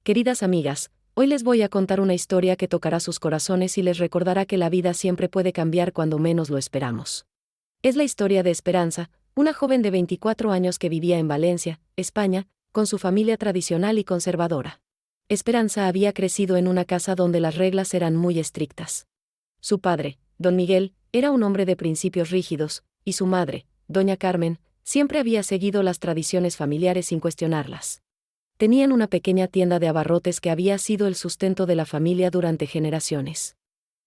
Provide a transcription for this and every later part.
Queridas amigas, hoy les voy a contar una historia que tocará sus corazones y les recordará que la vida siempre puede cambiar cuando menos lo esperamos. Es la historia de Esperanza, una joven de 24 años que vivía en Valencia, España, con su familia tradicional y conservadora. Esperanza había crecido en una casa donde las reglas eran muy estrictas. Su padre, don Miguel, era un hombre de principios rígidos, y su madre, doña Carmen, siempre había seguido las tradiciones familiares sin cuestionarlas. Tenían una pequeña tienda de abarrotes que había sido el sustento de la familia durante generaciones.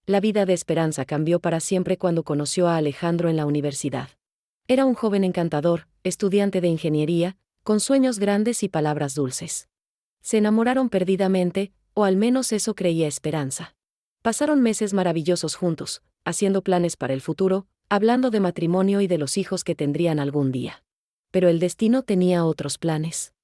La vida de Esperanza cambió para siempre cuando conoció a Alejandro en la universidad. Era un joven encantador, estudiante de ingeniería, con sueños grandes y palabras dulces. Se enamoraron perdidamente, o al menos eso creía Esperanza. Pasaron meses maravillosos juntos, haciendo planes para el futuro, hablando de matrimonio y de los hijos que tendrían algún día. Pero el destino tenía otros planes.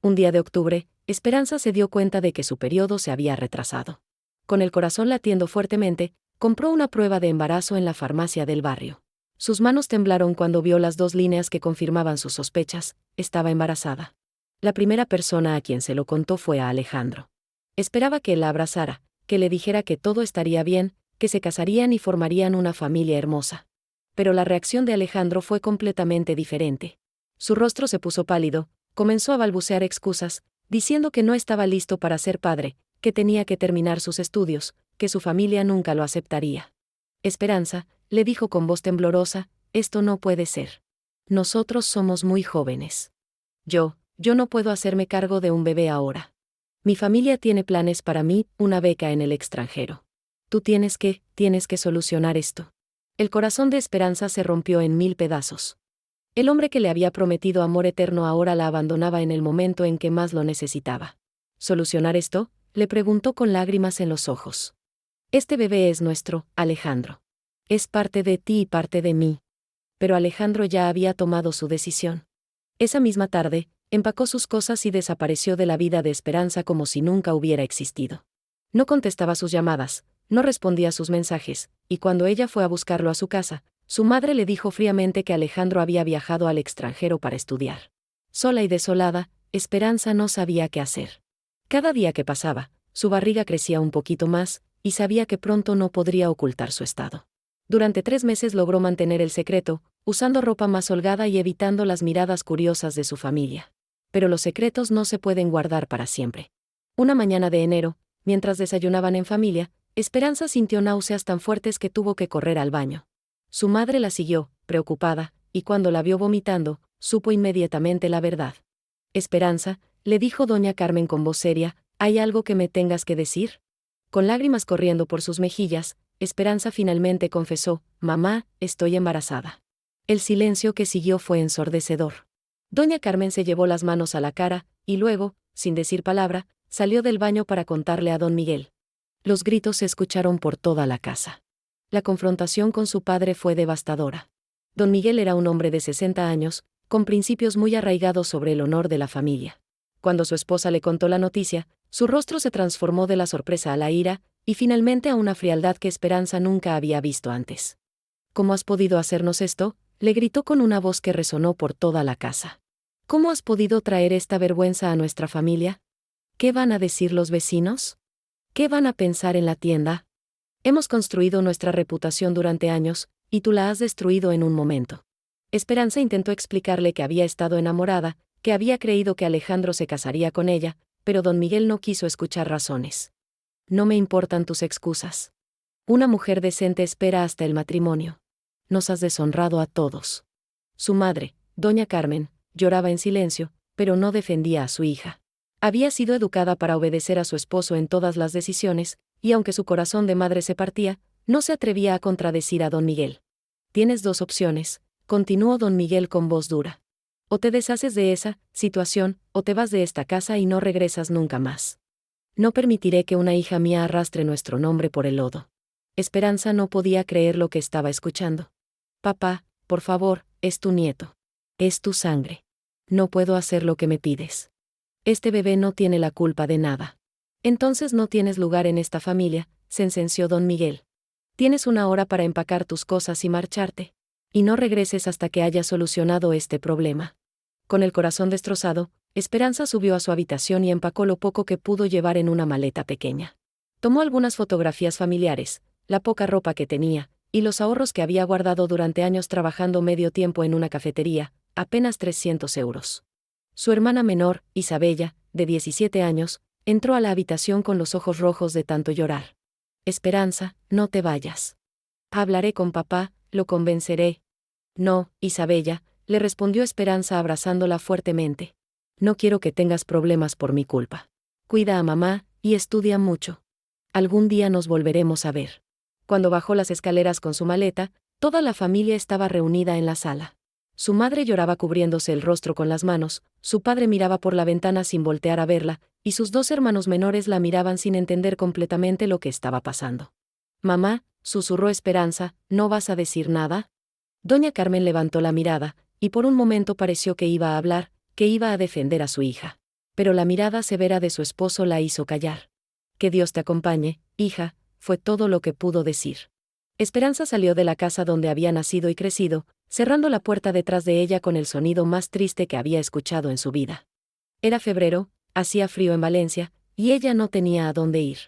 Un día de octubre, Esperanza se dio cuenta de que su periodo se había retrasado. Con el corazón latiendo fuertemente, compró una prueba de embarazo en la farmacia del barrio. Sus manos temblaron cuando vio las 2 líneas que confirmaban sus sospechas: estaba embarazada. La primera persona a quien se lo contó fue a Alejandro. Esperaba que él la abrazara, que le dijera que todo estaría bien, que se casarían y formarían una familia hermosa. Pero la reacción de Alejandro fue completamente diferente. Su rostro se puso pálido, comenzó a balbucear excusas, diciendo que no estaba listo para ser padre, que tenía que terminar sus estudios, que su familia nunca lo aceptaría. Esperanza, le dijo con voz temblorosa, esto no puede ser. Nosotros somos muy jóvenes. Yo no puedo hacerme cargo de un bebé ahora. Mi familia tiene planes para mí, una beca en el extranjero. Tú tienes que solucionar esto. El corazón de Esperanza se rompió en 1000 pedazos. El hombre que le había prometido amor eterno ahora la abandonaba en el momento en que más lo necesitaba. ¿Solucionar esto?, le preguntó con lágrimas en los ojos. Este bebé es nuestro, Alejandro. Es parte de ti y parte de mí. Pero Alejandro ya había tomado su decisión. Esa misma tarde, empacó sus cosas y desapareció de la vida de Esperanza como si nunca hubiera existido. No contestaba sus llamadas, no respondía a sus mensajes, y cuando ella fue a buscarlo a su casa, su madre le dijo fríamente que Alejandro había viajado al extranjero para estudiar. Sola y desolada, Esperanza no sabía qué hacer. Cada día que pasaba, su barriga crecía un poquito más, y sabía que pronto no podría ocultar su estado. Durante 3 meses logró mantener el secreto, usando ropa más holgada y evitando las miradas curiosas de su familia. Pero los secretos no se pueden guardar para siempre. Una mañana de enero, mientras desayunaban en familia, Esperanza sintió náuseas tan fuertes que tuvo que correr al baño. Su madre la siguió, preocupada, y cuando la vio vomitando, supo inmediatamente la verdad. Esperanza, le dijo doña Carmen con voz seria, ¿hay algo que me tengas que decir? Con lágrimas corriendo por sus mejillas, Esperanza finalmente confesó, mamá, estoy embarazada. El silencio que siguió fue ensordecedor. Doña Carmen se llevó las manos a la cara, y luego, sin decir palabra, salió del baño para contarle a don Miguel. Los gritos se escucharon por toda la casa. La confrontación con su padre fue devastadora. Don Miguel era un hombre de 60 años, con principios muy arraigados sobre el honor de la familia. Cuando su esposa le contó la noticia, su rostro se transformó de la sorpresa a la ira, y finalmente a una frialdad que Esperanza nunca había visto antes. ¿Cómo has podido hacernos esto?, le gritó con una voz que resonó por toda la casa. ¿Cómo has podido traer esta vergüenza a nuestra familia? ¿Qué van a decir los vecinos? ¿Qué van a pensar en la tienda? Hemos construido nuestra reputación durante años, y tú la has destruido en un momento. Esperanza intentó explicarle que había estado enamorada, que había creído que Alejandro se casaría con ella, pero don Miguel no quiso escuchar razones. No me importan tus excusas. Una mujer decente espera hasta el matrimonio. Nos has deshonrado a todos. Su madre, doña Carmen, lloraba en silencio, pero no defendía a su hija. Había sido educada para obedecer a su esposo en todas las decisiones, y aunque su corazón de madre se partía, no se atrevía a contradecir a don Miguel. Tienes 2 opciones, continuó don Miguel con voz dura. O te deshaces de esa situación, o te vas de esta casa y no regresas nunca más. No permitiré que una hija mía arrastre nuestro nombre por el lodo. Esperanza no podía creer lo que estaba escuchando. Papá, por favor, es tu nieto. Es tu sangre. No puedo hacer lo que me pides. Este bebé no tiene la culpa de nada. Entonces no tienes lugar en esta familia, sentenció don Miguel. Tienes 1 hora para empacar tus cosas y marcharte. Y no regreses hasta que hayas solucionado este problema. Con el corazón destrozado, Esperanza subió a su habitación y empacó lo poco que pudo llevar en una maleta pequeña. Tomó algunas fotografías familiares, la poca ropa que tenía, y los ahorros que había guardado durante años trabajando medio tiempo en una cafetería, apenas 300 euros. Su hermana menor, Isabella, de 17 años, entró a la habitación con los ojos rojos de tanto llorar. Esperanza, no te vayas. Hablaré con papá, lo convenceré. No, Isabella, le respondió Esperanza abrazándola fuertemente. No quiero que tengas problemas por mi culpa. Cuida a mamá, y estudia mucho. Algún día nos volveremos a ver. Cuando bajó las escaleras con su maleta, toda la familia estaba reunida en la sala. Su madre lloraba cubriéndose el rostro con las manos, su padre miraba por la ventana sin voltear a verla, y sus dos hermanos menores la miraban sin entender completamente lo que estaba pasando. Mamá, susurró Esperanza, ¿no vas a decir nada? Doña Carmen levantó la mirada, y por un momento pareció que iba a hablar, que iba a defender a su hija. Pero la mirada severa de su esposo la hizo callar. Que Dios te acompañe, hija, fue todo lo que pudo decir. Esperanza salió de la casa donde había nacido y crecido, cerrando la puerta detrás de ella con el sonido más triste que había escuchado en su vida. Era febrero, hacía frío en Valencia, y ella no tenía a dónde ir.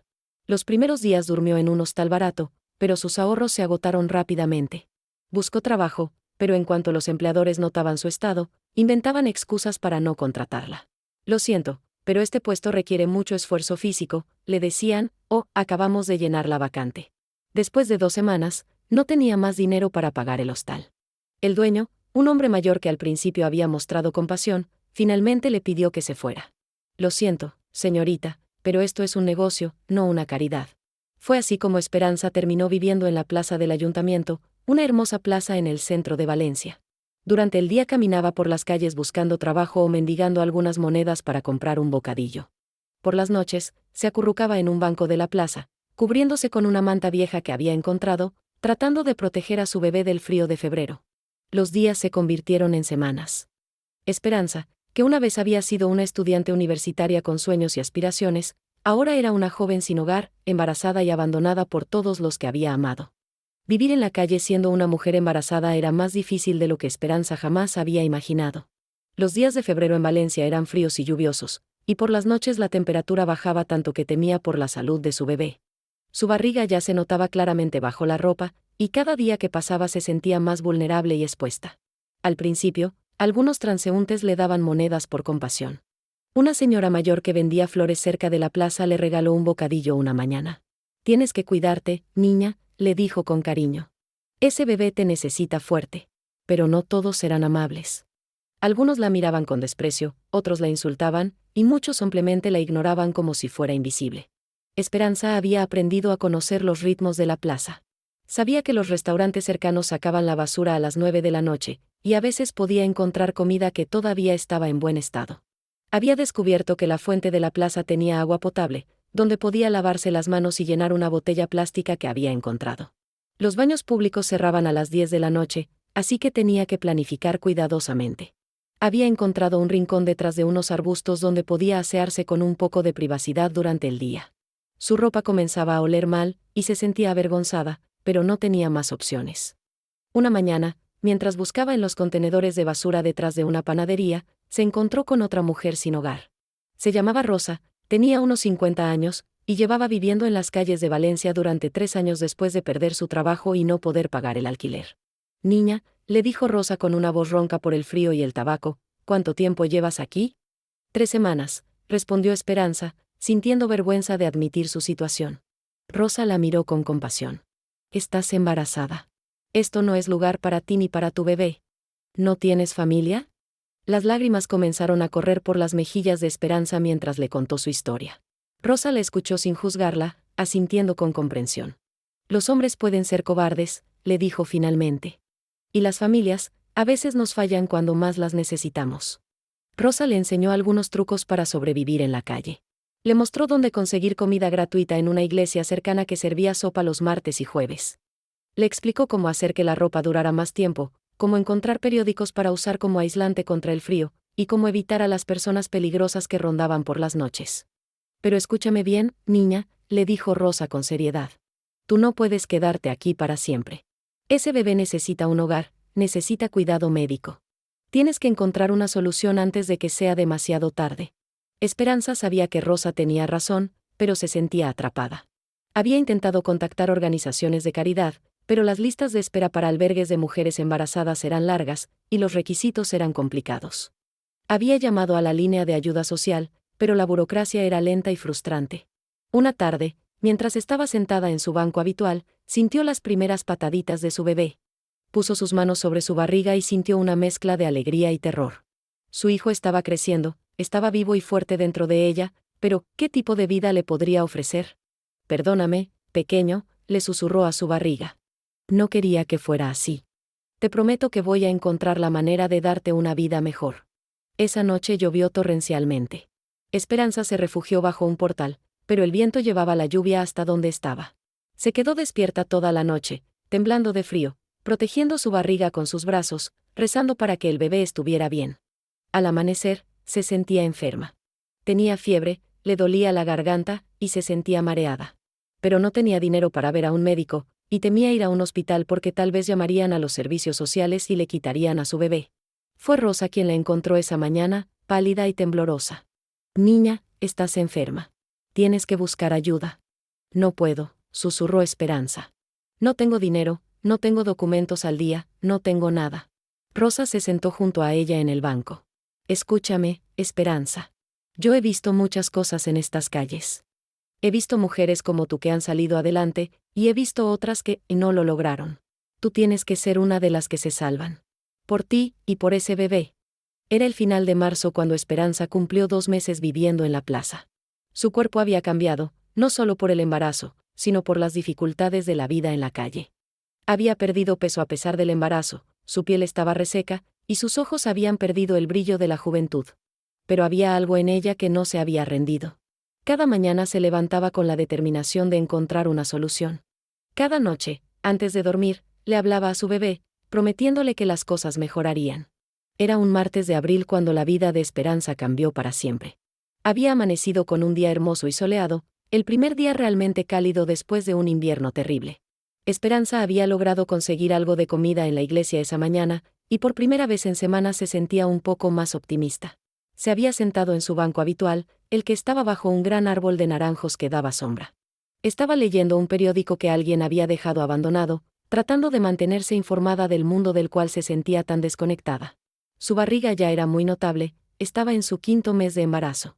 Los primeros días durmió en un hostal barato, pero sus ahorros se agotaron rápidamente. Buscó trabajo, pero en cuanto los empleadores notaban su estado, inventaban excusas para no contratarla. Lo siento, pero este puesto requiere mucho esfuerzo físico, le decían, o acabamos de llenar la vacante. Después de 2 semanas, no tenía más dinero para pagar el hostal. El dueño, un hombre mayor que al principio había mostrado compasión, finalmente le pidió que se fuera. Lo siento, señorita, pero esto es un negocio, no una caridad. Fue así como Esperanza terminó viviendo en la plaza del ayuntamiento, una hermosa plaza en el centro de Valencia. Durante el día caminaba por las calles buscando trabajo o mendigando algunas monedas para comprar un bocadillo. Por las noches, se acurrucaba en un banco de la plaza, cubriéndose con una manta vieja que había encontrado, tratando de proteger a su bebé del frío de febrero. Los días se convirtieron en semanas. Esperanza, que una vez había sido una estudiante universitaria con sueños y aspiraciones, ahora era una joven sin hogar, embarazada y abandonada por todos los que había amado. Vivir en la calle siendo una mujer embarazada era más difícil de lo que Esperanza jamás había imaginado. Los días de febrero en Valencia eran fríos y lluviosos, y por las noches la temperatura bajaba tanto que temía por la salud de su bebé. Su barriga ya se notaba claramente bajo la ropa, y cada día que pasaba se sentía más vulnerable y expuesta. Al principio, algunos transeúntes le daban monedas por compasión. Una señora mayor que vendía flores cerca de la plaza le regaló un bocadillo una mañana. Tienes que cuidarte, niña, le dijo con cariño. Ese bebé te necesita fuerte. Pero no todos serán amables. Algunos la miraban con desprecio, otros la insultaban, y muchos simplemente la ignoraban como si fuera invisible. Esperanza había aprendido a conocer los ritmos de la plaza. Sabía que los restaurantes cercanos sacaban la basura a las 9 de la noche, y a veces podía encontrar comida que todavía estaba en buen estado. Había descubierto que la fuente de la plaza tenía agua potable, donde podía lavarse las manos y llenar una botella plástica que había encontrado. Los baños públicos cerraban a las 10 de la noche, así que tenía que planificar cuidadosamente. Había encontrado un rincón detrás de unos arbustos donde podía asearse con un poco de privacidad durante el día. Su ropa comenzaba a oler mal, y se sentía avergonzada, pero no tenía más opciones. Una mañana, mientras buscaba en los contenedores de basura detrás de una panadería, se encontró con otra mujer sin hogar. Se llamaba Rosa, tenía unos 50 años, y llevaba viviendo en las calles de Valencia durante 3 años después de perder su trabajo y no poder pagar el alquiler. Niña, le dijo Rosa con una voz ronca por el frío y el tabaco, ¿cuánto tiempo llevas aquí? 3 semanas, respondió Esperanza, sintiendo vergüenza de admitir su situación. Rosa la miró con compasión. Estás embarazada. Esto no es lugar para ti ni para tu bebé. ¿No tienes familia? Las lágrimas comenzaron a correr por las mejillas de Esperanza mientras le contó su historia. Rosa la escuchó sin juzgarla, asintiendo con comprensión. Los hombres pueden ser cobardes, le dijo finalmente. Y las familias, a veces nos fallan cuando más las necesitamos. Rosa le enseñó algunos trucos para sobrevivir en la calle. Le mostró dónde conseguir comida gratuita en una iglesia cercana que servía sopa los martes y jueves. Le explicó cómo hacer que la ropa durara más tiempo, cómo encontrar periódicos para usar como aislante contra el frío, y cómo evitar a las personas peligrosas que rondaban por las noches. Pero escúchame bien, niña, le dijo Rosa con seriedad. Tú no puedes quedarte aquí para siempre. Ese bebé necesita un hogar, necesita cuidado médico. Tienes que encontrar una solución antes de que sea demasiado tarde. Esperanza sabía que Rosa tenía razón, pero se sentía atrapada. Había intentado contactar organizaciones de caridad, pero las listas de espera para albergues de mujeres embarazadas eran largas, y los requisitos eran complicados. Había llamado a la línea de ayuda social, pero la burocracia era lenta y frustrante. Una tarde, mientras estaba sentada en su banco habitual, sintió las primeras pataditas de su bebé. Puso sus manos sobre su barriga y sintió una mezcla de alegría y terror. Su hijo estaba creciendo, estaba vivo y fuerte dentro de ella, pero ¿qué tipo de vida le podría ofrecer? Perdóname, pequeño, le susurró a su barriga. No quería que fuera así. Te prometo que voy a encontrar la manera de darte una vida mejor. Esa noche llovió torrencialmente. Esperanza se refugió bajo un portal, pero el viento llevaba la lluvia hasta donde estaba. Se quedó despierta toda la noche, temblando de frío, protegiendo su barriga con sus brazos, rezando para que el bebé estuviera bien. Al amanecer, se sentía enferma. Tenía fiebre, le dolía la garganta, y se sentía mareada. Pero no tenía dinero para ver a un médico, y temía ir a un hospital porque tal vez llamarían a los servicios sociales y le quitarían a su bebé. Fue Rosa quien la encontró esa mañana, pálida y temblorosa. Niña, estás enferma. Tienes que buscar ayuda. No puedo, susurró Esperanza. No tengo dinero, no tengo documentos al día, no tengo nada. Rosa se sentó junto a ella en el banco. Escúchame, Esperanza. Yo he visto muchas cosas en estas calles. He visto mujeres como tú que han salido adelante, y he visto otras que no lo lograron. Tú tienes que ser una de las que se salvan. Por ti, y por ese bebé. Era el final de marzo cuando Esperanza cumplió 2 meses viviendo en la plaza. Su cuerpo había cambiado, no solo por el embarazo, sino por las dificultades de la vida en la calle. Había perdido peso a pesar del embarazo, su piel estaba reseca, y sus ojos habían perdido el brillo de la juventud. Pero había algo en ella que no se había rendido. Cada mañana se levantaba con la determinación de encontrar una solución. Cada noche, antes de dormir, le hablaba a su bebé, prometiéndole que las cosas mejorarían. Era un martes de abril cuando la vida de Esperanza cambió para siempre. Había amanecido con un día hermoso y soleado, el primer día realmente cálido después de un invierno terrible. Esperanza había logrado conseguir algo de comida en la iglesia esa mañana, y por primera vez en semanas se sentía un poco más optimista. Se había sentado en su banco habitual, el que estaba bajo un gran árbol de naranjos que daba sombra. Estaba leyendo un periódico que alguien había dejado abandonado, tratando de mantenerse informada del mundo del cual se sentía tan desconectada. Su barriga ya era muy notable, estaba en su 5º mes de embarazo.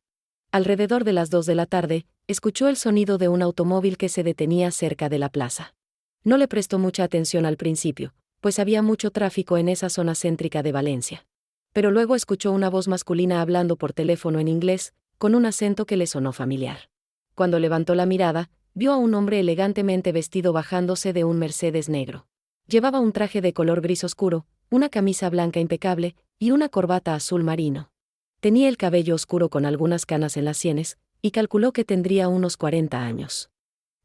Alrededor de las 2 de la tarde, escuchó el sonido de un automóvil que se detenía cerca de la plaza. No le prestó mucha atención al principio, pues había mucho tráfico en esa zona céntrica de Valencia. Pero luego escuchó una voz masculina hablando por teléfono en inglés, con un acento que le sonó familiar. Cuando levantó la mirada, vio a un hombre elegantemente vestido bajándose de un Mercedes negro. Llevaba un traje de color gris oscuro, una camisa blanca impecable, y una corbata azul marino. Tenía el cabello oscuro con algunas canas en las sienes, y calculó que tendría unos 40 años.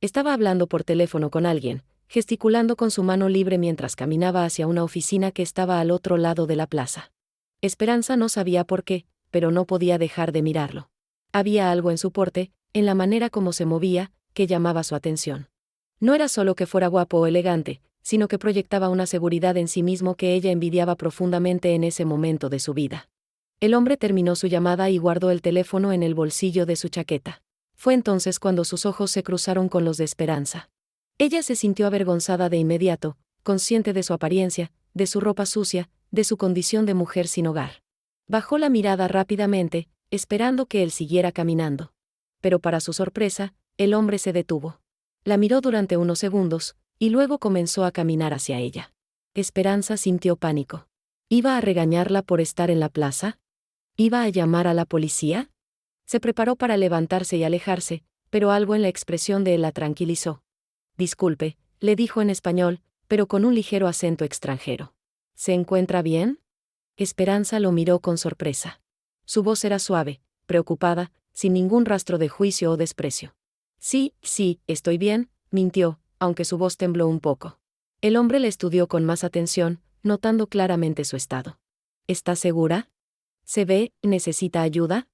Estaba hablando por teléfono con alguien, gesticulando con su mano libre mientras caminaba hacia una oficina que estaba al otro lado de la plaza. Esperanza no sabía por qué, pero no podía dejar de mirarlo. Había algo en su porte, en la manera como se movía, que llamaba su atención. No era solo que fuera guapo o elegante, sino que proyectaba una seguridad en sí mismo que ella envidiaba profundamente en ese momento de su vida. El hombre terminó su llamada y guardó el teléfono en el bolsillo de su chaqueta. Fue entonces cuando sus ojos se cruzaron con los de Esperanza. Ella se sintió avergonzada de inmediato, consciente de su apariencia, de su ropa sucia, de su condición de mujer sin hogar. Bajó la mirada rápidamente, esperando que él siguiera caminando. Pero para su sorpresa, el hombre se detuvo. La miró durante unos segundos, y luego comenzó a caminar hacia ella. Esperanza sintió pánico. ¿Iba a regañarla por estar en la plaza? ¿Iba a llamar a la policía? Se preparó para levantarse y alejarse, pero algo en la expresión de él la tranquilizó. Disculpe, le dijo en español, pero con un ligero acento extranjero. ¿Se encuentra bien? Esperanza lo miró con sorpresa. Su voz era suave, preocupada, sin ningún rastro de juicio o desprecio. Sí, estoy bien, mintió, aunque su voz tembló un poco. El hombre le estudió con más atención, notando claramente su estado. ¿Está segura? ¿Se ve, necesita ayuda?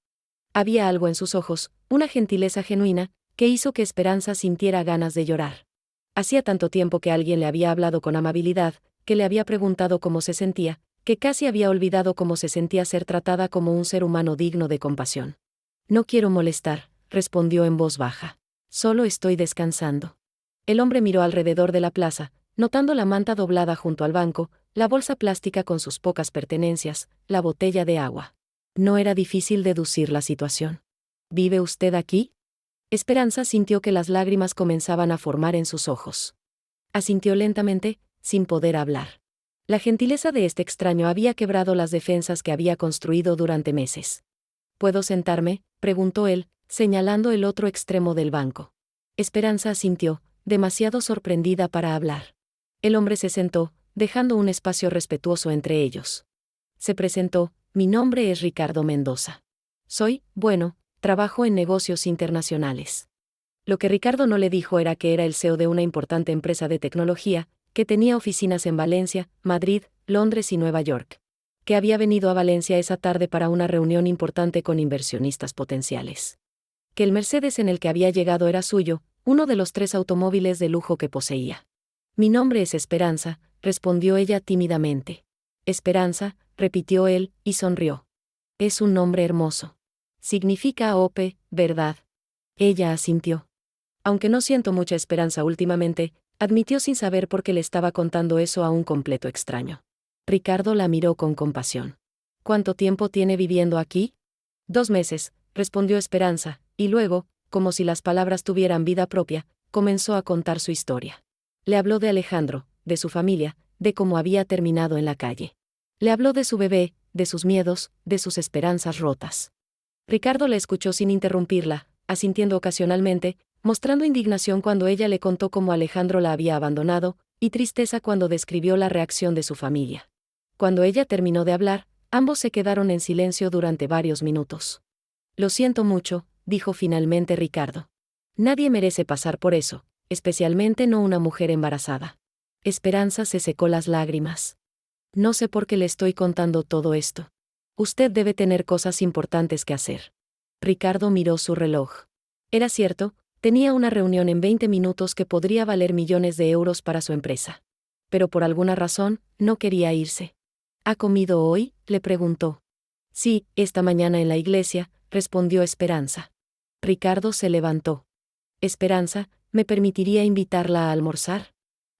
Había algo en sus ojos, una gentileza genuina, que hizo que Esperanza sintiera ganas de llorar. Hacía tanto tiempo que alguien le había hablado con amabilidad, que le había preguntado cómo se sentía, que casi había olvidado cómo se sentía ser tratada como un ser humano digno de compasión. No quiero molestar, respondió en voz baja. Solo estoy descansando. El hombre miró alrededor de la plaza, notando la manta doblada junto al banco, la bolsa plástica con sus pocas pertenencias, la botella de agua. No era difícil deducir la situación. ¿Vive usted aquí? Esperanza sintió que las lágrimas comenzaban a formar en sus ojos. Asintió lentamente, sin poder hablar. La gentileza de este extraño había quebrado las defensas que había construido durante meses. ¿Puedo sentarme?, preguntó él, señalando el otro extremo del banco. Esperanza asintió, demasiado sorprendida para hablar. El hombre se sentó, dejando un espacio respetuoso entre ellos. Se presentó: mi nombre es Ricardo Mendoza. Trabajo en negocios internacionales. Lo que Ricardo no le dijo era que era el CEO de una importante empresa de tecnología, que tenía oficinas en Valencia, Madrid, Londres y Nueva York. Que había venido a Valencia esa tarde para una reunión importante con inversionistas potenciales. Que el Mercedes en el que había llegado era suyo, uno de los 3 automóviles de lujo que poseía. Mi nombre es Esperanza, respondió ella tímidamente. Esperanza, repitió él, y sonrió. Es un nombre hermoso. Significa Ope, ¿verdad? Ella asintió. Aunque no siento mucha esperanza últimamente, admitió sin saber por qué le estaba contando eso a un completo extraño. Ricardo la miró con compasión. ¿Cuánto tiempo tiene viviendo aquí? 2 meses, respondió Esperanza, y luego, como si las palabras tuvieran vida propia, comenzó a contar su historia. Le habló de Alejandro, de su familia, de cómo había terminado en la calle. Le habló de su bebé, de sus miedos, de sus esperanzas rotas. Ricardo la escuchó sin interrumpirla, asintiendo ocasionalmente, mostrando indignación cuando ella le contó cómo Alejandro la había abandonado, y tristeza cuando describió la reacción de su familia. Cuando ella terminó de hablar, ambos se quedaron en silencio durante varios minutos. Lo siento mucho, dijo finalmente Ricardo. Nadie merece pasar por eso, especialmente no una mujer embarazada. Esperanza se secó las lágrimas. No sé por qué le estoy contando todo esto. Usted debe tener cosas importantes que hacer. Ricardo miró su reloj. Era cierto, tenía una reunión en 20 minutos que podría valer millones de euros para su empresa. Pero por alguna razón, no quería irse. ¿Ha comido hoy?, le preguntó. Sí, esta mañana en la iglesia, respondió Esperanza. Ricardo se levantó. Esperanza, ¿me permitiría invitarla a almorzar?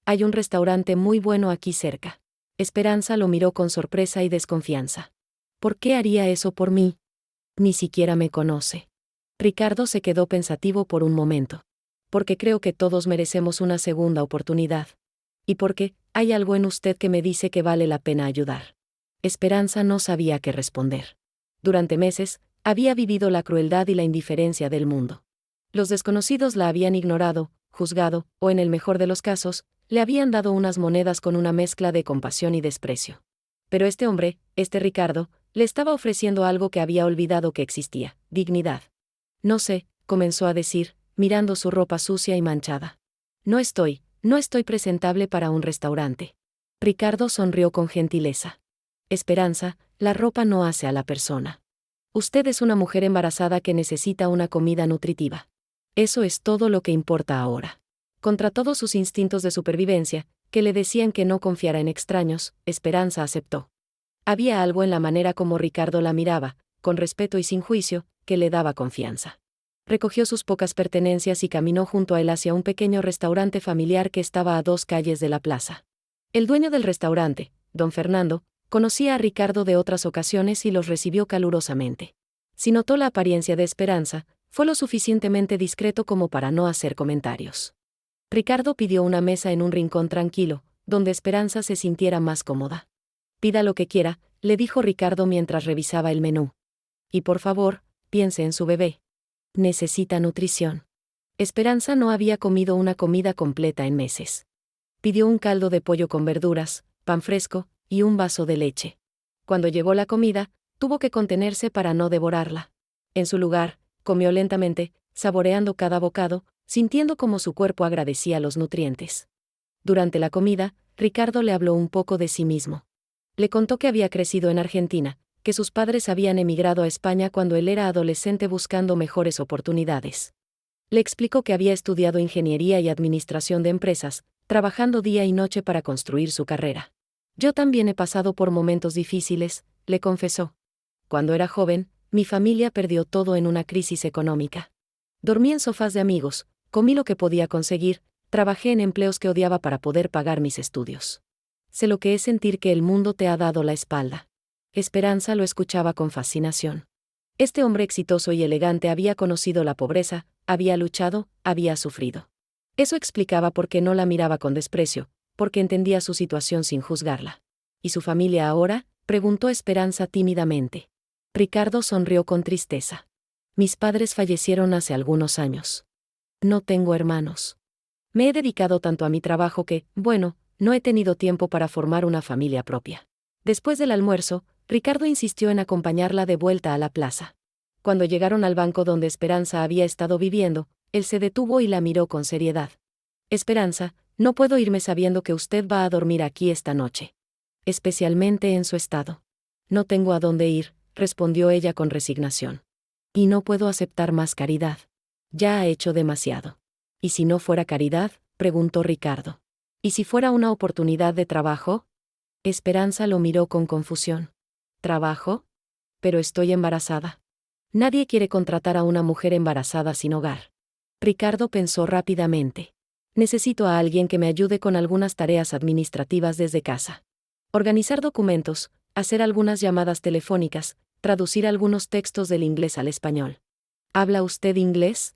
Hay un restaurante muy bueno aquí cerca. Esperanza lo miró con sorpresa y desconfianza. ¿Por qué haría eso por mí? Ni siquiera me conoce. Ricardo se quedó pensativo por un momento. Porque creo que todos merecemos una segunda oportunidad. Y porque hay algo en usted que me dice que vale la pena ayudar. Esperanza no sabía qué responder. Durante meses, había vivido la crueldad y la indiferencia del mundo. Los desconocidos la habían ignorado, juzgado, o en el mejor de los casos, le habían dado unas monedas con una mezcla de compasión y desprecio. Pero este hombre, este Ricardo, le estaba ofreciendo algo que había olvidado que existía: dignidad. No sé, comenzó a decir, mirando su ropa sucia y manchada. No estoy presentable para un restaurante. Ricardo sonrió con gentileza. Esperanza, la ropa no hace a la persona. Usted es una mujer embarazada que necesita una comida nutritiva. Eso es todo lo que importa ahora. Contra todos sus instintos de supervivencia, que le decían que no confiara en extraños, Esperanza aceptó. Había algo en la manera como Ricardo la miraba, con respeto y sin juicio, que le daba confianza. Recogió sus pocas pertenencias y caminó junto a él hacia un pequeño restaurante familiar que estaba a 2 calles de la plaza. El dueño del restaurante, don Fernando, conocía a Ricardo de otras ocasiones y los recibió calurosamente. Si notó la apariencia de Esperanza, fue lo suficientemente discreto como para no hacer comentarios. Ricardo pidió una mesa en un rincón tranquilo, donde Esperanza se sintiera más cómoda. Pida lo que quiera, le dijo Ricardo mientras revisaba el menú. Y por favor, piense en su bebé. Necesita nutrición. Esperanza no había comido una comida completa en meses. Pidió un caldo de pollo con verduras, pan fresco, y un vaso de leche. Cuando llegó la comida, tuvo que contenerse para no devorarla. En su lugar, comió lentamente, saboreando cada bocado, sintiendo cómo su cuerpo agradecía los nutrientes. Durante la comida, Ricardo le habló un poco de sí mismo. Le contó que había crecido en Argentina, que sus padres habían emigrado a España cuando él era adolescente buscando mejores oportunidades. Le explicó que había estudiado ingeniería y administración de empresas, trabajando día y noche para construir su carrera. Yo también he pasado por momentos difíciles, le confesó. Cuando era joven, mi familia perdió todo en una crisis económica. Dormí en sofás de amigos, comí lo que podía conseguir, trabajé en empleos que odiaba para poder pagar mis estudios. Sé lo que es sentir que el mundo te ha dado la espalda. Esperanza lo escuchaba con fascinación. Este hombre exitoso y elegante había conocido la pobreza, había luchado, había sufrido. Eso explicaba por qué no la miraba con desprecio, porque entendía su situación sin juzgarla. ¿Y su familia ahora?, preguntó Esperanza tímidamente. Ricardo sonrió con tristeza. Mis padres fallecieron hace algunos años. No tengo hermanos. Me he dedicado tanto a mi trabajo que, bueno, no he tenido tiempo para formar una familia propia. Después del almuerzo, Ricardo insistió en acompañarla de vuelta a la plaza. Cuando llegaron al banco donde Esperanza había estado viviendo, él se detuvo y la miró con seriedad. Esperanza, no puedo irme sabiendo que usted va a dormir aquí esta noche. Especialmente en su estado. No tengo a dónde ir, respondió ella con resignación. Y no puedo aceptar más caridad. Ya ha hecho demasiado. ¿Y si no fuera caridad?, preguntó Ricardo. ¿Y si fuera una oportunidad de trabajo? Esperanza lo miró con confusión. ¿Trabajo? Pero estoy embarazada. Nadie quiere contratar a una mujer embarazada sin hogar. Ricardo pensó rápidamente. Necesito a alguien que me ayude con algunas tareas administrativas desde casa. Organizar documentos, hacer algunas llamadas telefónicas, traducir algunos textos del inglés al español. ¿Habla usted inglés?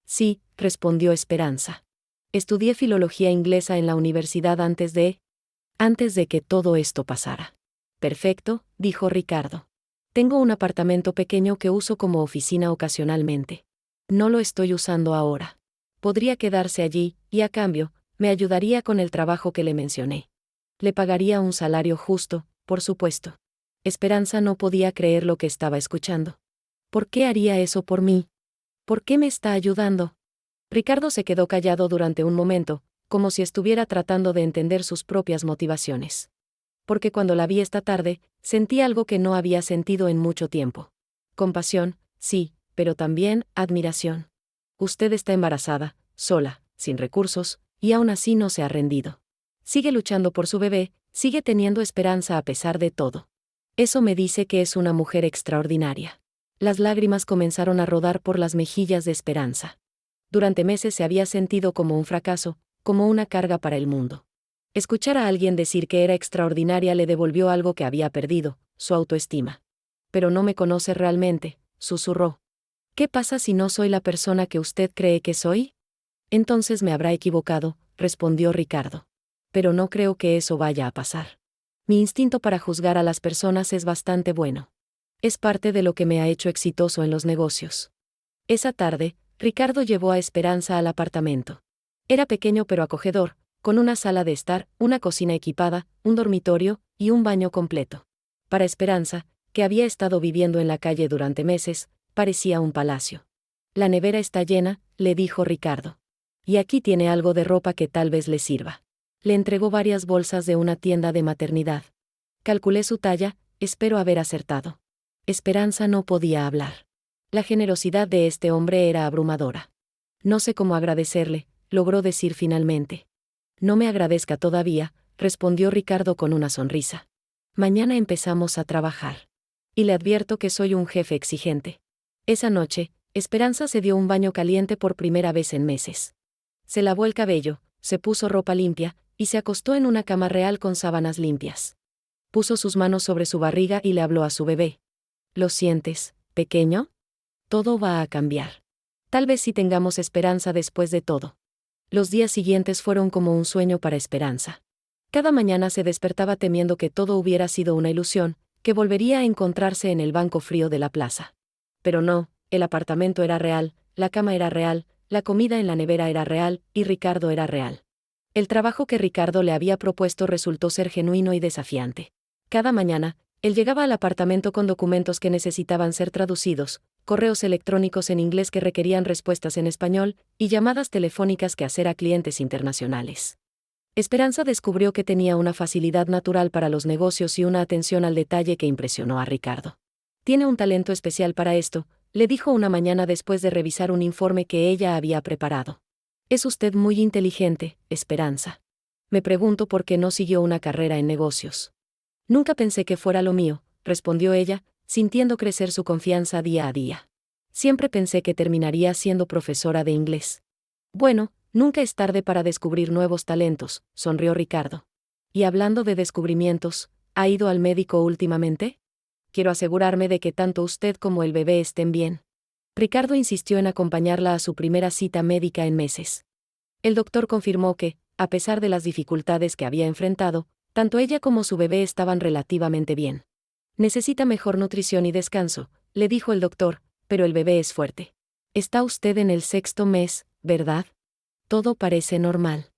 Sí, respondió Esperanza. Estudié filología inglesa en la universidad antes de que todo esto pasara. Perfecto, dijo Ricardo. Tengo un apartamento pequeño que uso como oficina ocasionalmente. No lo estoy usando ahora. Podría quedarse allí, y a cambio, me ayudaría con el trabajo que le mencioné. Le pagaría un salario justo, por supuesto. Esperanza no podía creer lo que estaba escuchando. ¿Por qué haría eso por mí? ¿Por qué me está ayudando? Ricardo se quedó callado durante un momento, como si estuviera tratando de entender sus propias motivaciones. Porque cuando la vi esta tarde, sentí algo que no había sentido en mucho tiempo. Compasión, sí, pero también admiración. Usted está embarazada, sola, sin recursos, y aún así no se ha rendido. Sigue luchando por su bebé, sigue teniendo esperanza a pesar de todo. Eso me dice que es una mujer extraordinaria. Las lágrimas comenzaron a rodar por las mejillas de Esperanza. Durante meses se había sentido como un fracaso, como una carga para el mundo. Escuchar a alguien decir que era extraordinaria le devolvió algo que había perdido, su autoestima. Pero no me conoce realmente, susurró. ¿Qué pasa si no soy la persona que usted cree que soy? Entonces me habrá equivocado, respondió Ricardo. Pero no creo que eso vaya a pasar. Mi instinto para juzgar a las personas es bastante bueno. Es parte de lo que me ha hecho exitoso en los negocios. Esa tarde, Ricardo llevó a Esperanza al apartamento. Era pequeño pero acogedor, con una sala de estar, una cocina equipada, un dormitorio y un baño completo. Para Esperanza, que había estado viviendo en la calle durante meses, parecía un palacio. La nevera está llena, le dijo Ricardo. Y aquí tiene algo de ropa que tal vez le sirva. Le entregó varias bolsas de una tienda de maternidad. Calculé su talla, espero haber acertado. Esperanza no podía hablar. La generosidad de este hombre era abrumadora. No sé cómo agradecerle, logró decir finalmente. No me agradezca todavía, respondió Ricardo con una sonrisa. Mañana empezamos a trabajar. Y le advierto que soy un jefe exigente. Esa noche, Esperanza se dio un baño caliente por primera vez en meses. Se lavó el cabello, se puso ropa limpia, y se acostó en una cama real con sábanas limpias. Puso sus manos sobre su barriga y le habló a su bebé. ¿Lo sientes, pequeño? Todo va a cambiar. Tal vez sí tengamos esperanza después de todo. Los días siguientes fueron como un sueño para Esperanza. Cada mañana se despertaba temiendo que todo hubiera sido una ilusión, que volvería a encontrarse en el banco frío de la plaza. Pero no, el apartamento era real, la cama era real, la comida en la nevera era real, y Ricardo era real. El trabajo que Ricardo le había propuesto resultó ser genuino y desafiante. Cada mañana, él llegaba al apartamento con documentos que necesitaban ser traducidos, correos electrónicos en inglés que requerían respuestas en español, y llamadas telefónicas que hacer a clientes internacionales. Esperanza descubrió que tenía una facilidad natural para los negocios y una atención al detalle que impresionó a Ricardo. Tiene un talento especial para esto, le dijo una mañana después de revisar un informe que ella había preparado. Es usted muy inteligente, Esperanza. Me pregunto por qué no siguió una carrera en negocios. Nunca pensé que fuera lo mío, respondió ella, sintiendo crecer su confianza día a día. Siempre pensé que terminaría siendo profesora de inglés. Bueno, nunca es tarde para descubrir nuevos talentos, sonrió Ricardo. Y hablando de descubrimientos, ¿ha ido al médico últimamente? Quiero asegurarme de que tanto usted como el bebé estén bien. Ricardo insistió en acompañarla a su primera cita médica en meses. El doctor confirmó que, a pesar de las dificultades que había enfrentado, tanto ella como su bebé estaban relativamente bien. Necesita mejor nutrición y descanso, le dijo el doctor, pero el bebé es fuerte. Está usted en el 6º mes, ¿verdad? Todo parece normal.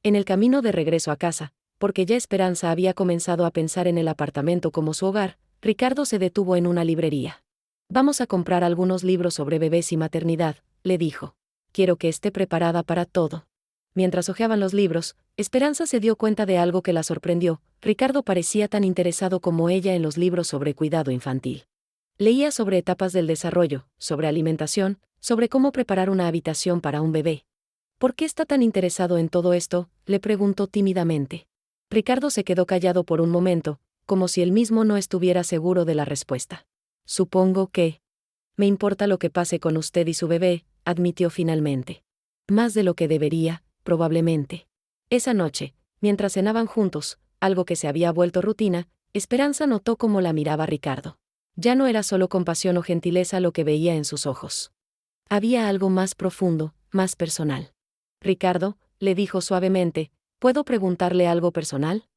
En el camino de regreso a casa, porque ya Esperanza había comenzado a pensar en el apartamento como su hogar, Ricardo se detuvo en una librería. Vamos a comprar algunos libros sobre bebés y maternidad, le dijo. Quiero que esté preparada para todo. Mientras hojeaban los libros, Esperanza se dio cuenta de algo que la sorprendió. Ricardo parecía tan interesado como ella en los libros sobre cuidado infantil. Leía sobre etapas del desarrollo, sobre alimentación, sobre cómo preparar una habitación para un bebé. ¿Por qué está tan interesado en todo esto?, le preguntó tímidamente. Ricardo se quedó callado por un momento, como si él mismo no estuviera seguro de la respuesta. Supongo que... Me importa lo que pase con usted y su bebé, admitió finalmente. Más de lo que debería, probablemente. Esa noche, mientras cenaban juntos, algo que se había vuelto rutina, Esperanza notó cómo la miraba Ricardo. Ya no era solo compasión o gentileza lo que veía en sus ojos. Había algo más profundo, más personal. Ricardo, le dijo suavemente, ¿puedo preguntarle algo personal?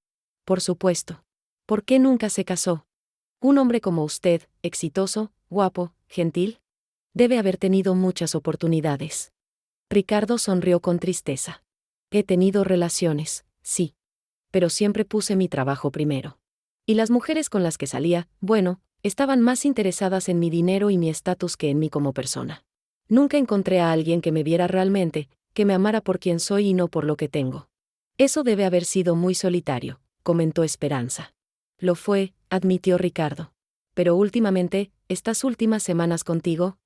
Por supuesto. ¿Por qué nunca se casó? Un hombre como usted, exitoso, guapo, gentil, debe haber tenido muchas oportunidades. Ricardo sonrió con tristeza. He tenido relaciones, sí. Pero siempre puse mi trabajo primero. Y las mujeres con las que salía, bueno, estaban más interesadas en mi dinero y mi estatus que en mí como persona. Nunca encontré a alguien que me viera realmente, que me amara por quien soy y no por lo que tengo. Eso debe haber sido muy solitario, comentó Esperanza. Lo fue, admitió Ricardo. Pero últimamente, estas últimas semanas contigo,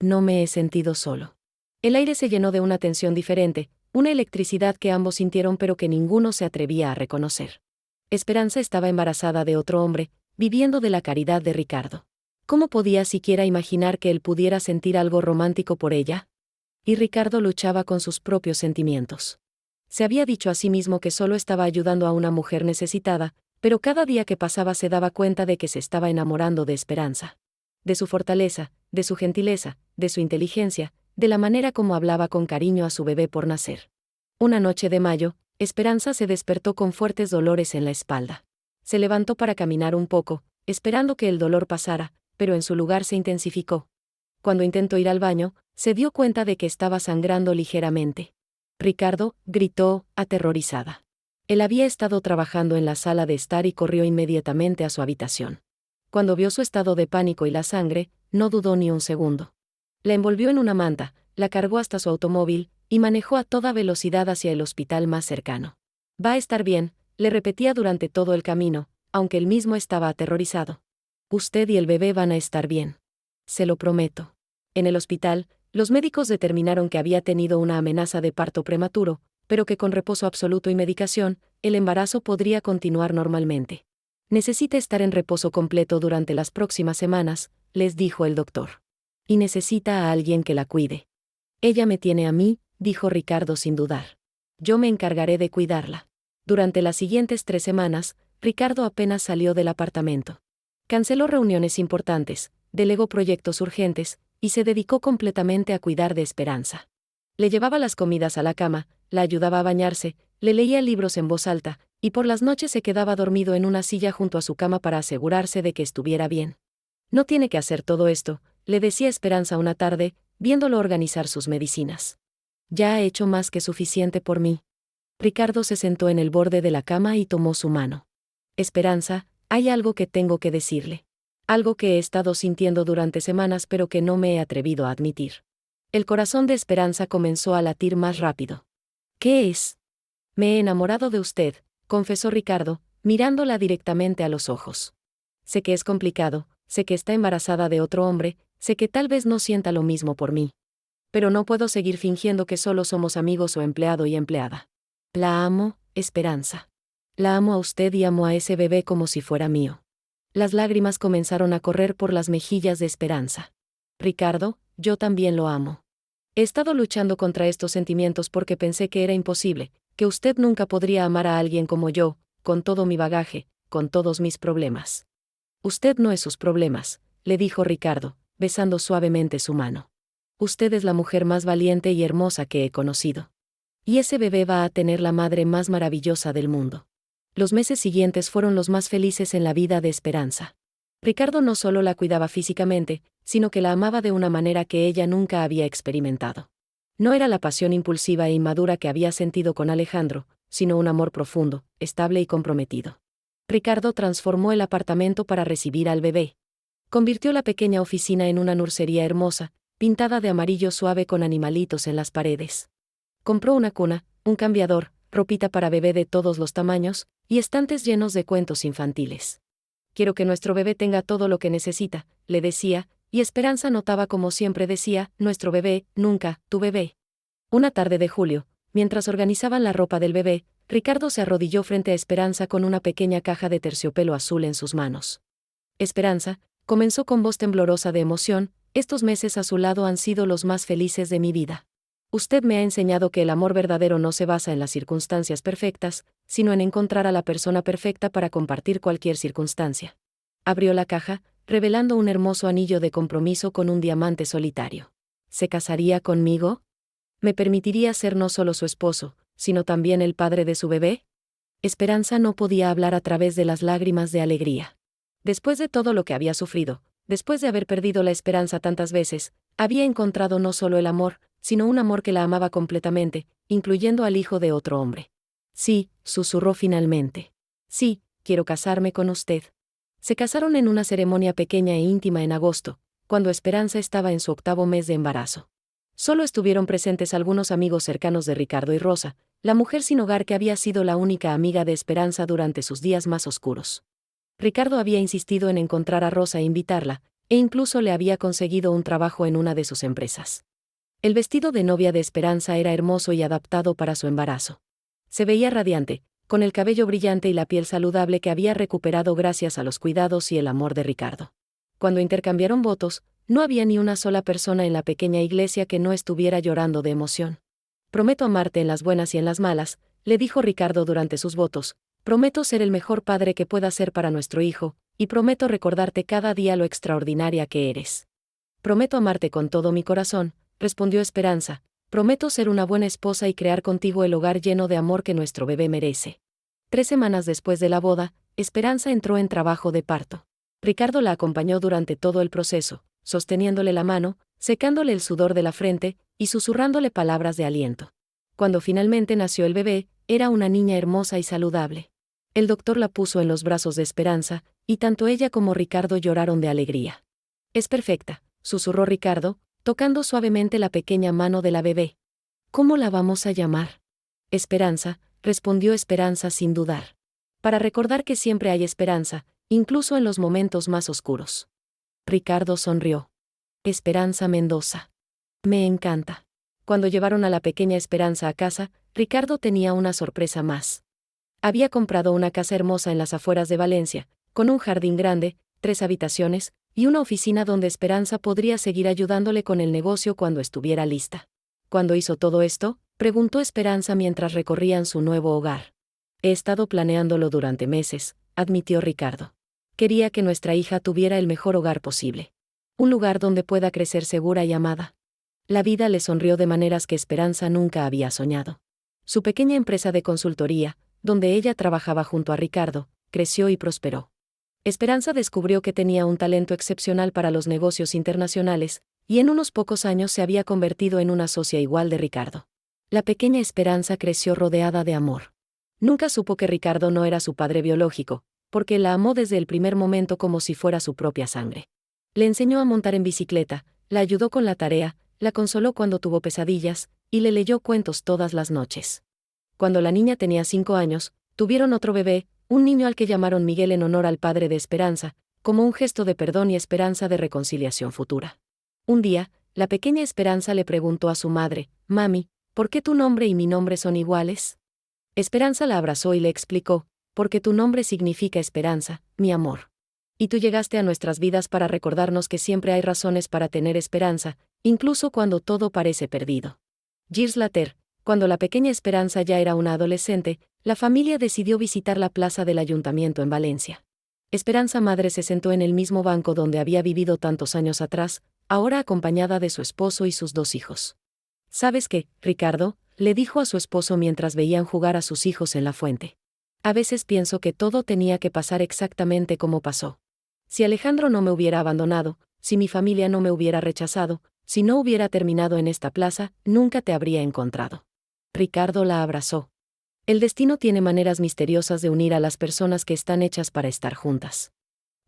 no me he sentido solo. El aire se llenó de una tensión diferente, una electricidad que ambos sintieron pero que ninguno se atrevía a reconocer. Esperanza estaba embarazada de otro hombre, viviendo de la caridad de Ricardo. ¿Cómo podía siquiera imaginar que él pudiera sentir algo romántico por ella? Y Ricardo luchaba con sus propios sentimientos. Se había dicho a sí mismo que solo estaba ayudando a una mujer necesitada, pero cada día que pasaba se daba cuenta de que se estaba enamorando de Esperanza. De su fortaleza, de su gentileza, de su inteligencia, de la manera como hablaba con cariño a su bebé por nacer. Una noche de mayo, Esperanza se despertó con fuertes dolores en la espalda. Se levantó para caminar un poco, esperando que el dolor pasara, pero en su lugar se intensificó. Cuando intentó ir al baño, se dio cuenta de que estaba sangrando ligeramente. Ricardo, gritó, aterrorizada. Él había estado trabajando en la sala de estar y corrió inmediatamente a su habitación. Cuando vio su estado de pánico y la sangre, no dudó ni un segundo. La envolvió en una manta, la cargó hasta su automóvil, y manejó a toda velocidad hacia el hospital más cercano. Va a estar bien, le repetía durante todo el camino, aunque él mismo estaba aterrorizado. Usted y el bebé van a estar bien. Se lo prometo. En el hospital, los médicos determinaron que había tenido una amenaza de parto prematuro, pero que con reposo absoluto y medicación, el embarazo podría continuar normalmente. Necesita estar en reposo completo durante las próximas semanas, les dijo el doctor. Y necesita a alguien que la cuide. Ella me tiene a mí, dijo Ricardo sin dudar. Yo me encargaré de cuidarla. Durante las siguientes 3 semanas, Ricardo apenas salió del apartamento. Canceló reuniones importantes, delegó proyectos urgentes, y se dedicó completamente a cuidar de Esperanza. Le llevaba las comidas a la cama, la ayudaba a bañarse, le leía libros en voz alta, y por las noches se quedaba dormido en una silla junto a su cama para asegurarse de que estuviera bien. No tiene que hacer todo esto, le decía Esperanza una tarde, viéndolo organizar sus medicinas. Ya ha hecho más que suficiente por mí. Ricardo se sentó en el borde de la cama y tomó su mano. Esperanza, hay algo que tengo que decirle. Algo que he estado sintiendo durante semanas pero que no me he atrevido a admitir. El corazón de Esperanza comenzó a latir más rápido. ¿Qué es? Me he enamorado de usted, confesó Ricardo, mirándola directamente a los ojos. Sé que es complicado, sé que está embarazada de otro hombre, sé que tal vez no sienta lo mismo por mí. Pero no puedo seguir fingiendo que solo somos amigos o empleado y empleada. La amo, Esperanza. La amo a usted y amo a ese bebé como si fuera mío. Las lágrimas comenzaron a correr por las mejillas de Esperanza. Ricardo, yo también lo amo. He estado luchando contra estos sentimientos porque pensé que era imposible, que usted nunca podría amar a alguien como yo, con todo mi bagaje, con todos mis problemas. Usted no es sus problemas, le dijo Ricardo, besando suavemente su mano. Usted es la mujer más valiente y hermosa que he conocido. Y ese bebé va a tener la madre más maravillosa del mundo. Los meses siguientes fueron los más felices en la vida de Esperanza. Ricardo no solo la cuidaba físicamente, sino que la amaba de una manera que ella nunca había experimentado. No era la pasión impulsiva e inmadura que había sentido con Alejandro, sino un amor profundo, estable y comprometido. Ricardo transformó el apartamento para recibir al bebé. Convirtió la pequeña oficina en una nursería hermosa, pintada de amarillo suave con animalitos en las paredes. Compró una cuna, un cambiador, ropita para bebé de todos los tamaños, y estantes llenos de cuentos infantiles. Quiero que nuestro bebé tenga todo lo que necesita, le decía, y Esperanza notaba como siempre decía, nuestro bebé, nunca, tu bebé. Una tarde de julio, mientras organizaban la ropa del bebé, Ricardo se arrodilló frente a Esperanza con una pequeña caja de terciopelo azul en sus manos. Esperanza, comenzó con voz temblorosa de emoción, estos meses a su lado han sido los más felices de mi vida. Usted me ha enseñado que el amor verdadero no se basa en las circunstancias perfectas, sino en encontrar a la persona perfecta para compartir cualquier circunstancia. Abrió la caja, revelando un hermoso anillo de compromiso con un diamante solitario. ¿Se casaría conmigo? ¿Me permitiría ser no solo su esposo, sino también el padre de su bebé? Esperanza no podía hablar a través de las lágrimas de alegría. Después de todo lo que había sufrido, después de haber perdido la esperanza tantas veces, había encontrado no solo el amor, sino un amor que la amaba completamente, incluyendo al hijo de otro hombre. Sí, susurró finalmente. Sí, quiero casarme con usted. Se casaron en una ceremonia pequeña e íntima en agosto, cuando Esperanza estaba en su 8º mes de embarazo. Solo estuvieron presentes algunos amigos cercanos de Ricardo y Rosa, la mujer sin hogar que había sido la única amiga de Esperanza durante sus días más oscuros. Ricardo había insistido en encontrar a Rosa e invitarla, e incluso le había conseguido un trabajo en una de sus empresas. El vestido de novia de Esperanza era hermoso y adaptado para su embarazo. Se veía radiante, con el cabello brillante y la piel saludable que había recuperado gracias a los cuidados y el amor de Ricardo. Cuando intercambiaron votos, no había ni una sola persona en la pequeña iglesia que no estuviera llorando de emoción. Prometo amarte en las buenas y en las malas, le dijo Ricardo durante sus votos. Prometo ser el mejor padre que pueda ser para nuestro hijo, y prometo recordarte cada día lo extraordinaria que eres. Prometo amarte con todo mi corazón, respondió Esperanza. Prometo ser una buena esposa y crear contigo el hogar lleno de amor que nuestro bebé merece. 3 semanas después de la boda, Esperanza entró en trabajo de parto. Ricardo la acompañó durante todo el proceso, sosteniéndole la mano, secándole el sudor de la frente, y susurrándole palabras de aliento. Cuando finalmente nació el bebé, era una niña hermosa y saludable. El doctor la puso en los brazos de Esperanza, y tanto ella como Ricardo lloraron de alegría. Es perfecta, susurró Ricardo, tocando suavemente la pequeña mano de la bebé. ¿Cómo la vamos a llamar? Esperanza, respondió Esperanza sin dudar. Para recordar que siempre hay esperanza, incluso en los momentos más oscuros. Ricardo sonrió. Esperanza Mendoza. Me encanta. Cuando llevaron a la pequeña Esperanza a casa, Ricardo tenía una sorpresa más. Había comprado una casa hermosa en las afueras de Valencia, con un jardín grande, 3 habitaciones, y una oficina donde Esperanza podría seguir ayudándole con el negocio cuando estuviera lista. ¿Cuándo hizo todo esto?, preguntó Esperanza mientras recorrían su nuevo hogar. He estado planeándolo durante meses, admitió Ricardo. Quería que nuestra hija tuviera el mejor hogar posible. Un lugar donde pueda crecer segura y amada. La vida le sonrió de maneras que Esperanza nunca había soñado. Su pequeña empresa de consultoría, donde ella trabajaba junto a Ricardo, creció y prosperó. Esperanza descubrió que tenía un talento excepcional para los negocios internacionales, y en unos pocos años se había convertido en una socia igual de Ricardo. La pequeña Esperanza creció rodeada de amor. Nunca supo que Ricardo no era su padre biológico, porque la amó desde el primer momento como si fuera su propia sangre. Le enseñó a montar en bicicleta, la ayudó con la tarea, la consoló cuando tuvo pesadillas, y le leyó cuentos todas las noches. Cuando la niña tenía 5 años, tuvieron otro bebé, un niño al que llamaron Miguel en honor al padre de Esperanza, como un gesto de perdón y esperanza de reconciliación futura. Un día, la pequeña Esperanza le preguntó a su madre, «Mami, ¿por qué tu nombre y mi nombre son iguales?» Esperanza la abrazó y le explicó, porque tu nombre significa esperanza, mi amor. Y tú llegaste a nuestras vidas para recordarnos que siempre hay razones para tener esperanza, incluso cuando todo parece perdido. Years later, cuando la pequeña Esperanza ya era una adolescente, la familia decidió visitar la plaza del ayuntamiento en Valencia. Esperanza madre se sentó en el mismo banco donde había vivido tantos años atrás, ahora acompañada de su esposo y sus 2 hijos. ¿Sabes qué, Ricardo?, le dijo a su esposo mientras veían jugar a sus hijos en la fuente. A veces pienso que todo tenía que pasar exactamente como pasó. Si Alejandro no me hubiera abandonado, si mi familia no me hubiera rechazado, si no hubiera terminado en esta plaza, nunca te habría encontrado. Ricardo la abrazó. El destino tiene maneras misteriosas de unir a las personas que están hechas para estar juntas.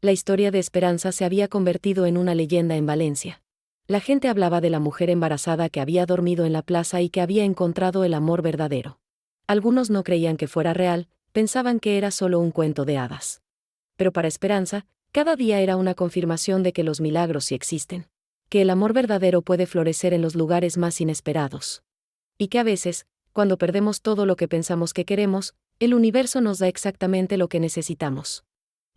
La historia de Esperanza se había convertido en una leyenda en Valencia. La gente hablaba de la mujer embarazada que había dormido en la plaza y que había encontrado el amor verdadero. Algunos no creían que fuera real, pensaban que era solo un cuento de hadas. Pero para Esperanza, cada día era una confirmación de que los milagros sí existen. Que el amor verdadero puede florecer en los lugares más inesperados. Y que a veces, cuando perdemos todo lo que pensamos que queremos, el universo nos da exactamente lo que necesitamos.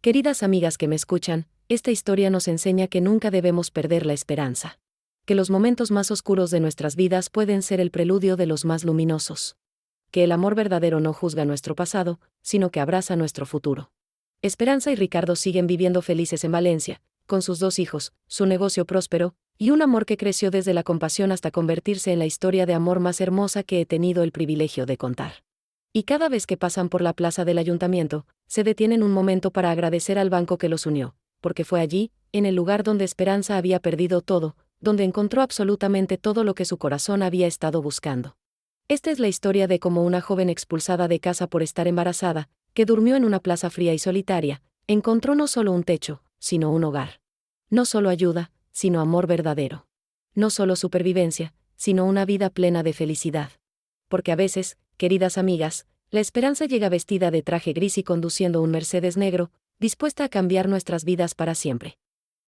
Queridas amigas que me escuchan, esta historia nos enseña que nunca debemos perder la esperanza. Que los momentos más oscuros de nuestras vidas pueden ser el preludio de los más luminosos. Que el amor verdadero no juzga nuestro pasado, sino que abraza nuestro futuro. Esperanza y Ricardo siguen viviendo felices en Valencia, con sus 2 hijos, su negocio próspero, y un amor que creció desde la compasión hasta convertirse en la historia de amor más hermosa que he tenido el privilegio de contar. Y cada vez que pasan por la plaza del ayuntamiento, se detienen un momento para agradecer al banco que los unió, porque fue allí, en el lugar donde Esperanza había perdido todo, donde encontró absolutamente todo lo que su corazón había estado buscando. Esta es la historia de cómo una joven expulsada de casa por estar embarazada, que durmió en una plaza fría y solitaria, encontró no solo un techo, sino un hogar. No solo ayuda, sino amor verdadero. No solo supervivencia, sino una vida plena de felicidad. Porque a veces, queridas amigas, la esperanza llega vestida de traje gris y conduciendo un Mercedes negro, dispuesta a cambiar nuestras vidas para siempre.